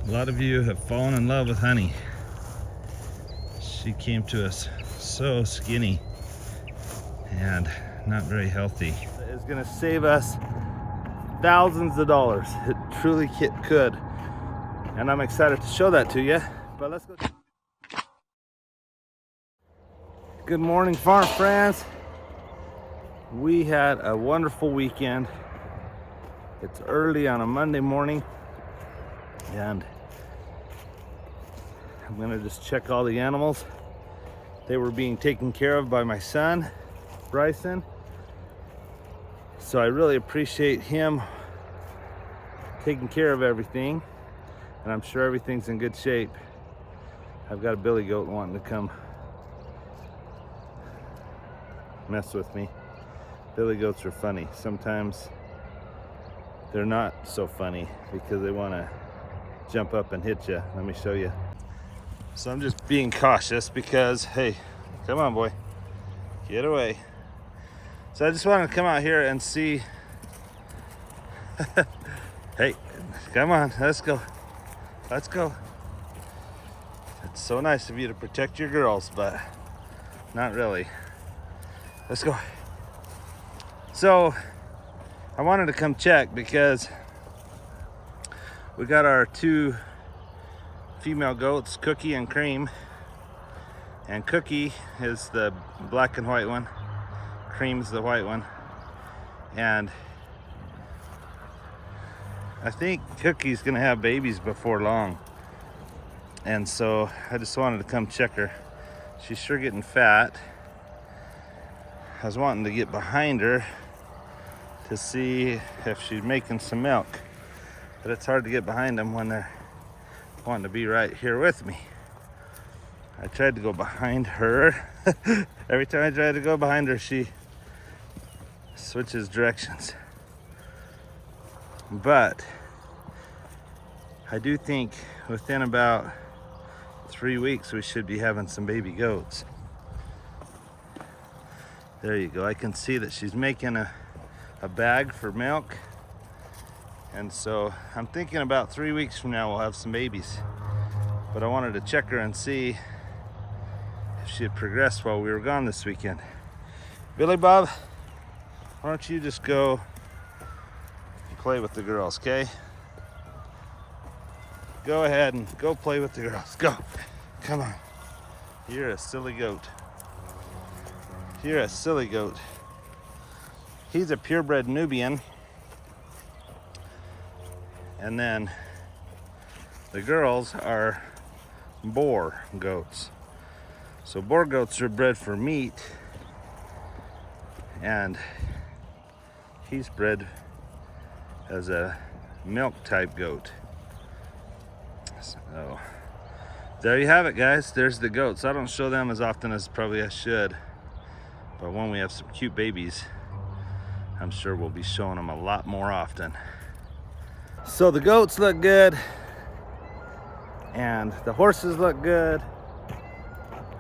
A lot of you have fallen in love with Honey. She came to us so skinny and not very healthy. It's gonna save us thousands of dollars. It truly could. And I'm excited to show that to you. But let's go. Good morning, farm friends. We had a wonderful weekend. It's early on a Monday morning, and I'm gonna just check all the animals. They were being taken care of by my son, Bryson. So I really appreciate him taking care of everything, and I'm sure everything's in good shape. I've got a billy goat wanting to come mess with me. Billy goats are funny. Sometimes they're not so funny because they want to jump up and hit you. Let me show you. So I'm just being cautious because, hey, come on, boy, get away. So I just wanted to come out here and see. Hey, come on, let's go. Let's go. It's so nice of you to protect your girls, but not really. Let's go. So I wanted to come check because we got our two female goats, Cookie and Cream. And Cookie is the black and white one. Cream's the white one. And I think Cookie's gonna have babies before long. And so I just wanted to come check her. She's sure getting fat. I was wanting to get behind her to see if she's making some milk, but it's hard to get behind them when they're wanting to be right here with me. I tried to go behind her. Every time I try to go behind her, she switches directions. But I do think within about 3 weeks we should be having some baby goats. There you go. I can see that she's making a bag for milk, and so I'm thinking about 3 weeks from now we'll have some babies. But I wanted to check her and see if she had progressed while we were gone this weekend. Billy Bob, why don't you just go play with the girls, okay? Go ahead and go play with the girls. Go. Come on. You're a silly goat. You're a silly goat. He's a purebred Nubian. And then the girls are boar goats. So boar goats are bred for meat, and he's bred as a milk type goat. So there you have it, guys. There's the goats. I don't show them as often as probably I should, but when we have some cute babies, I'm sure we'll be showing them a lot more often. So the goats look good, and the horses look good.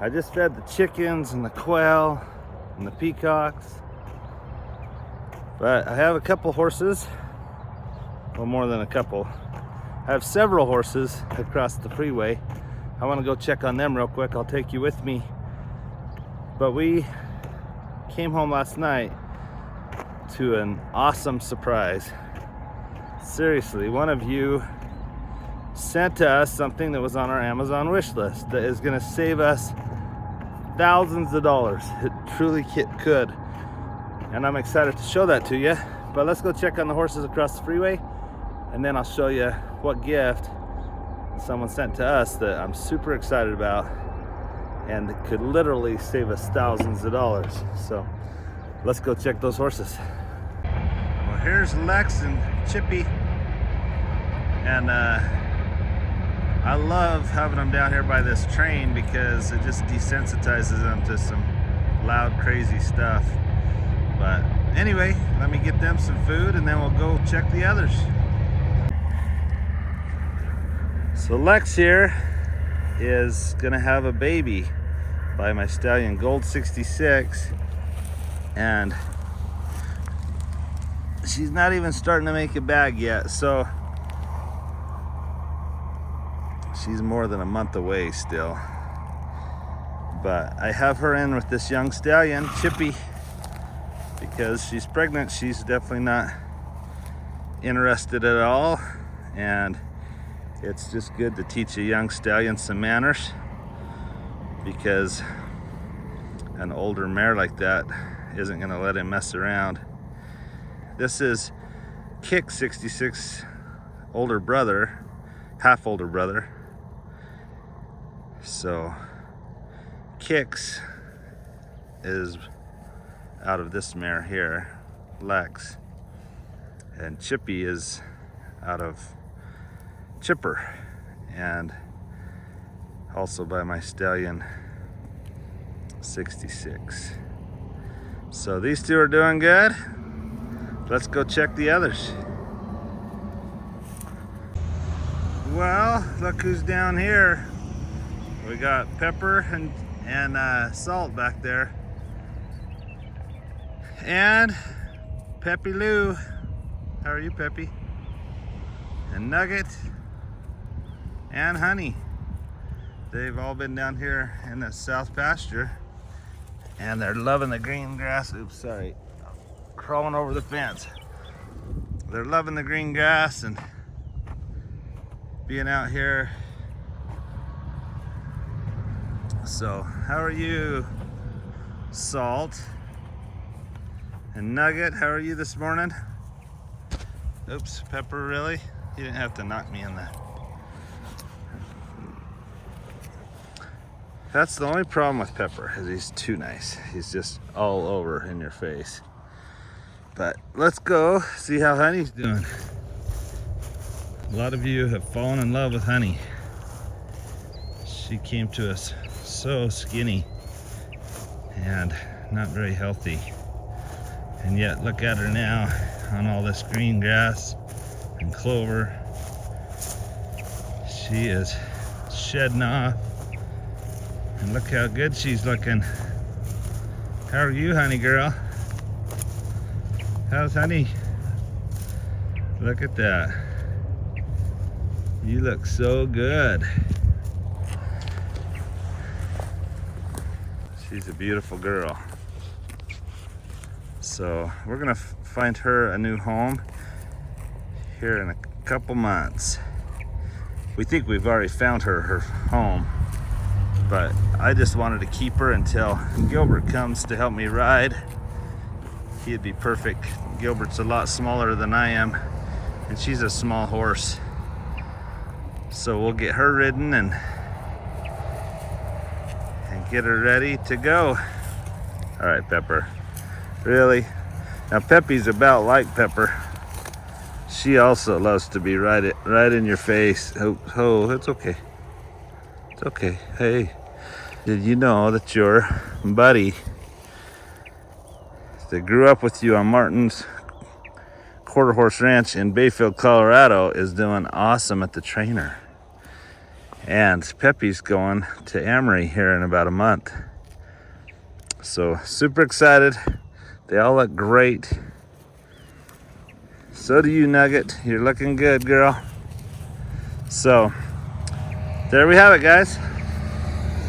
I just fed the chickens and the quail and the peacocks. But I have a couple horses, well, more than a couple. I have several horses across the freeway. I want to go check on them real quick. I'll take you with me. But we came home last night to an awesome surprise. Seriously, one of you sent us something that was on our Amazon wish list that is going to save us thousands of dollars. It truly could. And I'm excited to show that to you. But let's go check on the horses across the freeway, and then I'll show you what gift someone sent to us that I'm super excited about and that could literally save us thousands of dollars. So let's go check those horses. Well, here's Lex and Chippy, and I love having them down here by this train because it just desensitizes them to some loud, crazy stuff. But anyway, let me get them some food and then we'll go check the others. So Lex here is gonna have a baby by my stallion Gold 66, and she's not even starting to make a bag yet. So She's more than a month away still. But I have her in with this young stallion, Chippy, because she's pregnant. She's definitely not interested at all. And it's just good to teach a young stallion some manners, because an older mare like that isn't gonna let him mess around. This is Kick 66 older brother, half older brother. So Kicks is out of this mare here, Lex, and Chippy is out of Chipper, and also by my stallion 66. So these two are doing good. Let's go check the others. Well, look who's down here. We got Pepper and Salt back there, and Peppy Lou. How are you, Peppy? And Nugget and Honey. They've all been down here in the south pasture, and they're loving the green grass. Oops, sorry, crawling over the fence. They're loving the green grass and being out here. So how are you, Salt? And Nugget, how are you this morning? Oops, Pepper, really? You didn't have to knock me in there. That's the only problem with Pepper, is he's too nice. He's just all over in your face. But let's go see how Honey's doing. A lot of you have fallen in love with Honey. She came to us so skinny and not very healthy. And yet look at her now on all this green grass and clover. She is shedding off. And look how good she's looking. How are you, Honey girl? How's Honey? Look at that. You look so good. She's a beautiful girl. So we're gonna find her a new home here in a couple months. We think we've already found her home, but I just wanted to keep her until Gilbert comes to help me ride. He'd be perfect. Gilbert's a lot smaller than I am, and she's a small horse. So we'll get her ridden and get her ready to go. All right, Pepper. Really? Now Peppy's about like Pepper. She also loves to be right in your face. Oh, it's okay. It's okay. Hey, did you know that your buddy that grew up with you on Martin's Quarter Horse Ranch in Bayfield, Colorado, is doing awesome at the trainer? And Peppy's going to Amory here in about a month. So super excited. They all look great. So do you, Nugget. You're looking good, girl. So there we have it, guys.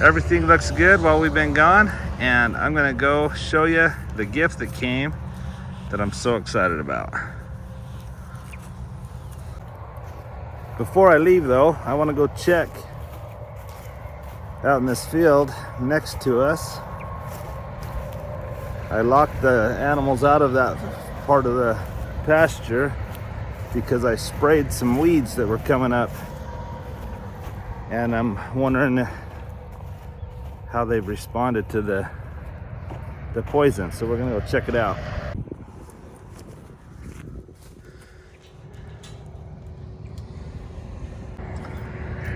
Everything looks good while we've been gone, and I'm gonna go show you the gift that came that I'm so excited about. Before I leave though, I want to go check out in this field next to us. I locked the animals out of that part of the pasture because I sprayed some weeds that were coming up, and I'm wondering how they've responded to the poison. So we're gonna go check it out.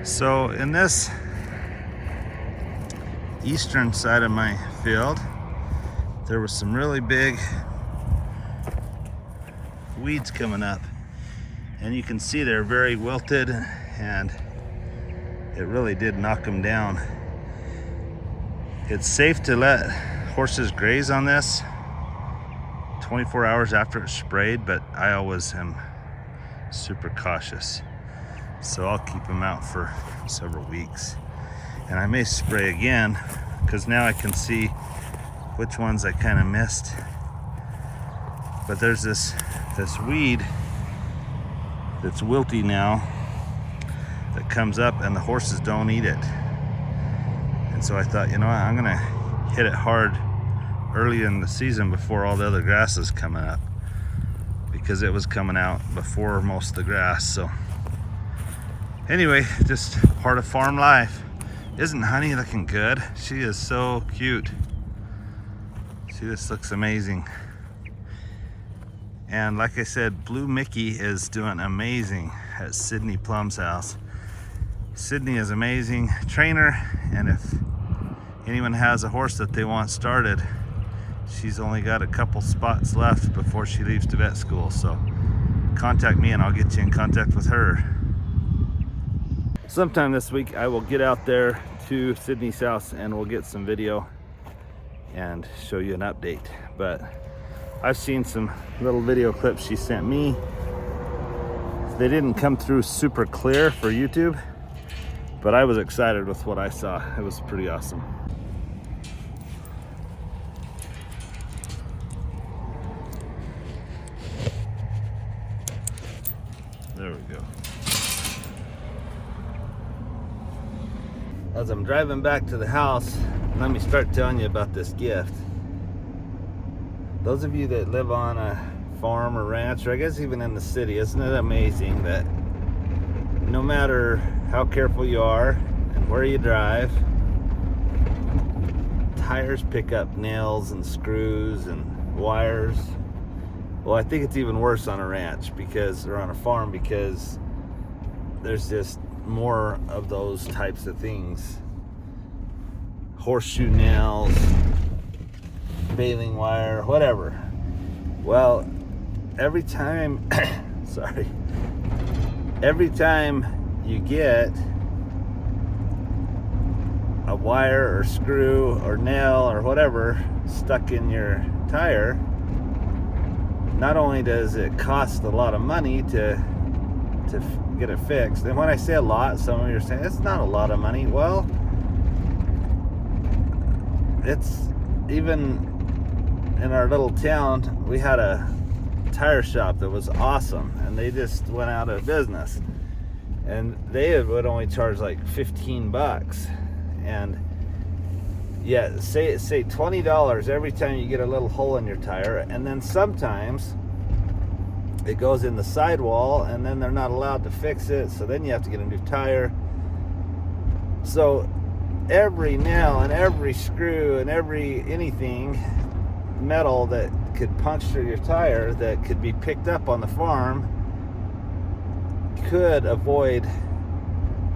So in this eastern side of my field, there was some really big weeds coming up, and you can see they're very wilted, and it really did knock them down. It's safe to let horses graze on this 24 hours after it's sprayed, but I always am super cautious. So I'll keep them out for several weeks. And I may spray again, because now I can see which ones I kind of missed. But there's this weed that's wilty now that comes up, and the horses don't eat it. And so I thought, you know what, I'm gonna hit it hard early in the season before all the other grass is coming up, because it was coming out before most of the grass. So anyway, just part of farm life. Isn't Honey looking good? She is so cute. She just looks amazing. And like I said, Blue Mickey is doing amazing at Sydney Plum's house. Sydney is amazing trainer, and if anyone has a horse that they want started, she's only got a couple spots left before she leaves to vet school. So contact me and I'll get you in contact with her. Sometime this week I will get out there to Sydney's house and we'll get some video and show you an update. But I've seen some little video clips she sent me. They didn't come through super clear for YouTube, but I was excited with what I saw. It was pretty awesome. There we go. As I'm driving back to the house, let me start telling you about this gift. Those of you that live on a farm or ranch, or I guess even in the city, isn't it amazing that no matter how careful you are and where you drive, tires pick up nails and screws and wires. Well, I think it's even worse on a ranch or on a farm, because there's just more of those types of things. Horseshoe nails, baling wire, whatever. Well, every time every time you get a wire or screw or nail or whatever stuck in your tire, not only does it cost a lot of money to get it fixed, and when I say a lot, some of you are saying it's not a lot of money. Well, it's even in our little town, we had a tire shop that was awesome, and they just went out of business, and they would only charge like $15, and yeah, say $20 every time you get a little hole in your tire. And then sometimes it goes in the sidewall, and then they're not allowed to fix it, so then you have to get a new tire. So every nail and every screw and anything metal that could puncture your tire that could be picked up on the farm could avoid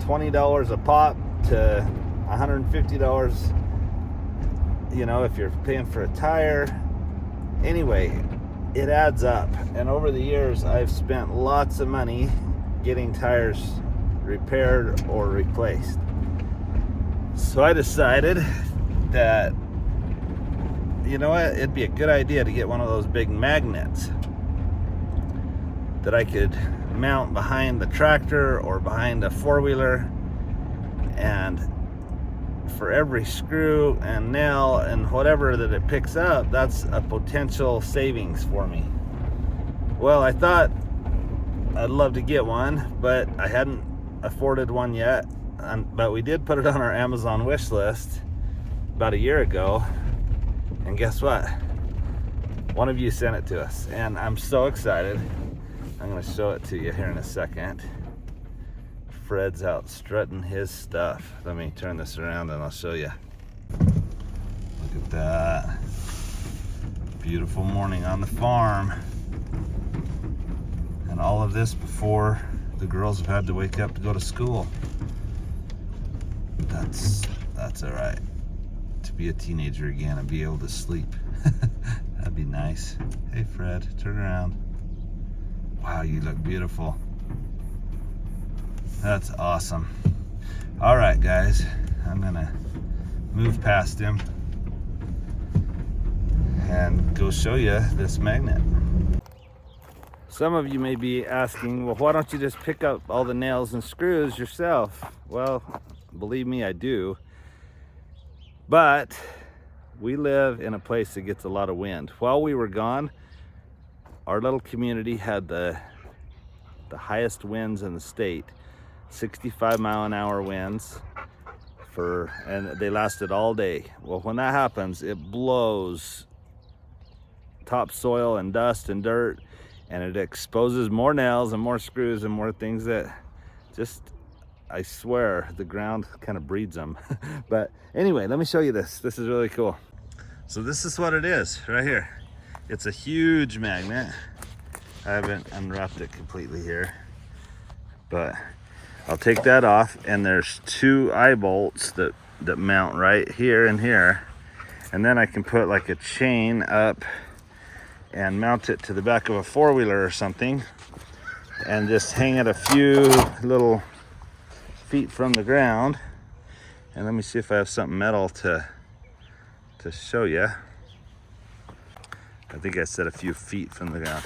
$20 a pop to $150, you know, if you're paying for a tire. Anyway, it adds up, and over the years I've spent lots of money getting tires repaired or replaced. So I decided that, you know what, it'd be a good idea to get one of those big magnets that I could mount behind the tractor or behind a four-wheeler, and for every screw and nail and whatever that it picks up, that's a potential savings for me. Well, I thought I'd love to get one, but I hadn't afforded one yet. But we did put it on our Amazon wish list about a year ago, and guess what? One of you sent it to us, and I'm so excited. I'm going to show it to you here in a second. Fred's out strutting his stuff. Let me turn this around and I'll show you. Look at that. Beautiful morning on the farm. And all of this before the girls have had to wake up to go to school. That's all right. To be a teenager again and be able to sleep. That'd be nice. Hey Fred, turn around. Wow, you look beautiful. That's awesome. All right, guys, I'm gonna move past him and go show you this magnet. Some of you may be asking, well, why don't you just pick up all the nails and screws yourself? Well, believe me, I do. But we live in a place that gets a lot of wind. While we were gone, our little community had the highest winds in the state, 65-mile-an-hour winds, and they lasted all day. Well, when that happens, it blows topsoil and dust and dirt, and it exposes more nails and more screws and more things that just, I swear, the ground kind of breeds them. But anyway, let me show you this. This is really cool. So this is what it is right here. It's a huge magnet. I haven't unwrapped it completely here, but I'll take that off, and there's 2 eye bolts that mount right here and here. And then I can put like a chain up and mount it to the back of a 4-wheeler or something, and just hang it a few little feet from the ground. And let me see if I have something metal to show you. I think I said a few feet from the ground,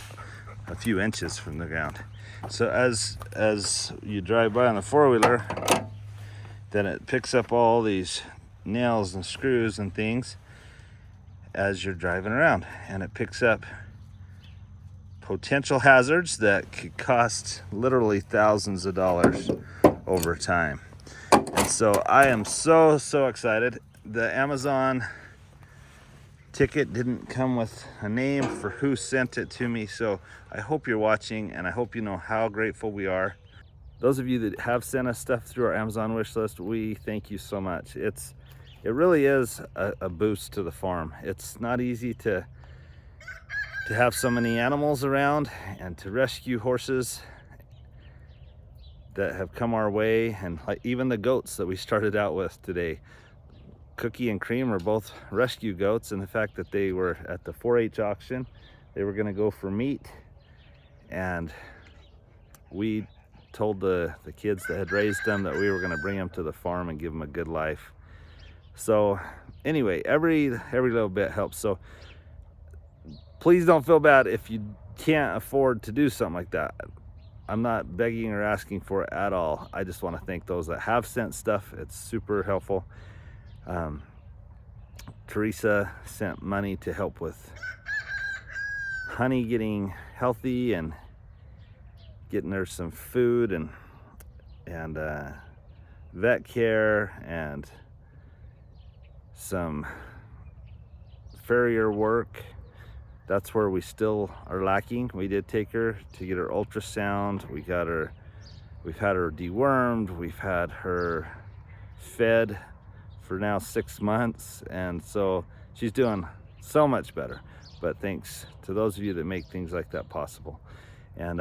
a few inches from the ground. So as you drive by on the 4-wheeler, then it picks up all these nails and screws and things as you're driving around, and it picks up potential hazards that could cost literally thousands of dollars over time. And so I am so excited. The Amazon ticket didn't come with a name for who sent it to me, so I hope you're watching, and I hope you know how grateful we are. Those of you that have sent us stuff through our Amazon wish list, we thank you so much. It really is a boost to the farm. It's not easy to have so many animals around and to rescue horses that have come our way, and like even the goats that we started out with today. Cookie and Cream are both rescue goats, and the fact that they were at the 4-H auction, they were going to go for meat, and we told the kids that had raised them that we were going to bring them to the farm and give them a good life. So anyway, every little bit helps. So please don't feel bad if you can't afford to do something like that. I'm not begging or asking for it at all. I just want to thank those that have sent stuff. It's super helpful. Teresa sent money to help with Honey getting healthy and getting her some food and vet care and some farrier work. That's where we still are lacking. We did take her to get her ultrasound. We've had her dewormed. We've had her fed for now 6 months, and so she's doing so much better. But thanks to those of you that make things like that possible. And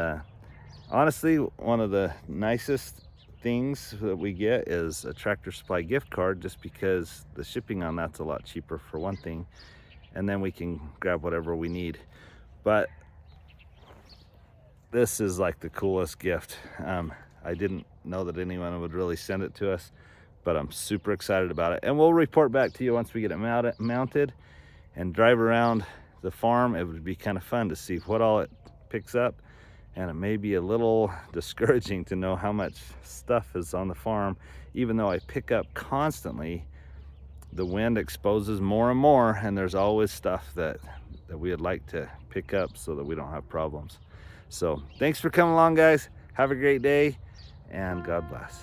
honestly, one of the nicest things that we get is a Tractor Supply gift card, just because the shipping on that's a lot cheaper for one thing, and then we can grab whatever we need. But this is like the coolest gift. I didn't know that anyone would really send it to us, but I'm super excited about it. And we'll report back to you once we get it mounted and drive around the farm. It would be kind of fun to see what all it picks up, and it may be a little discouraging to know how much stuff is on the farm. Even though I pick up constantly, the wind exposes more and more, and there's always stuff that we would like to pick up so that we don't have problems. So thanks for coming along, guys. Have a great day, and God bless.